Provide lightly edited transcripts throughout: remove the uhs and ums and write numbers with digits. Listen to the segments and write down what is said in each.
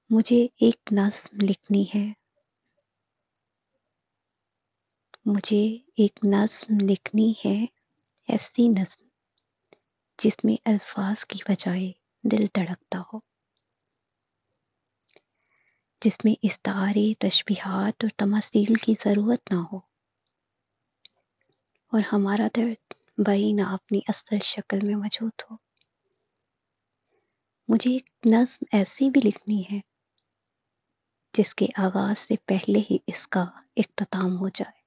مجھے ایک نظم لکھنی ہے، مجھے ایک نظم لکھنی ہے، ایسی نظم جس میں الفاظ کی بجائے دل دھڑکتا ہو، جس میں استعارے، تشبیہات اور تماثیل کی ضرورت نہ ہو، اور ہمارا درد بیان اپنی اصل شکل میں موجود ہو۔ مجھے ایک نظم ایسی بھی لکھنی ہے جس کے آغاز سے پہلے ہی اس کا اختتام ہو جائے،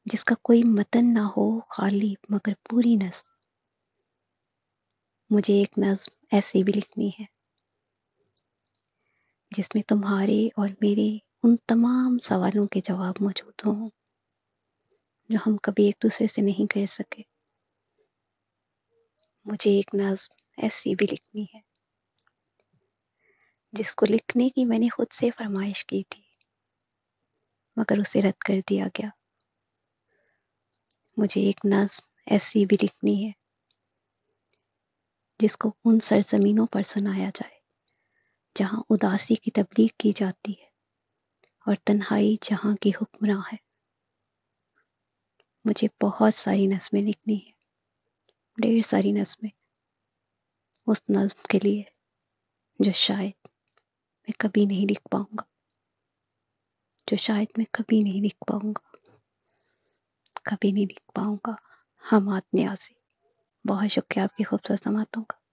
جس کا کوئی متن نہ ہو، خالی مگر پوری نظم۔ مجھے ایک نظم ایسی بھی لکھنی ہے جس میں تمہارے اور میرے ان تمام سوالوں کے جواب موجود ہوں جو ہم کبھی ایک دوسرے سے نہیں کر سکے۔ مجھے ایک نظم ایسی بھی لکھنی ہے جس کو لکھنے کی میں نے خود سے فرمائش کی تھی، مگر اسے رد کر دیا گیا۔ مجھے ایک نظم ایسی بھی لکھنی ہے جس کو ان سرزمینوں پر سنایا جائے جہاں اداسی کی تبلیغ کی جاتی ہے اور تنہائی جہاں کی حکمراں ہے۔ مجھے بہت ساری نظمیں لکھنی ہیں، ڈھیر ساری نظمیں، اس نظم کے لیے جو شاید میں کبھی نہیں لکھ پاؤں گا، جو شاید میں کبھی نہیں لکھ پاؤں گا، کبھی نہیں لکھ پاؤں گا۔ حماد نیازی، بہت شکریہ آپ کی خوبصورت سماعتوں کا۔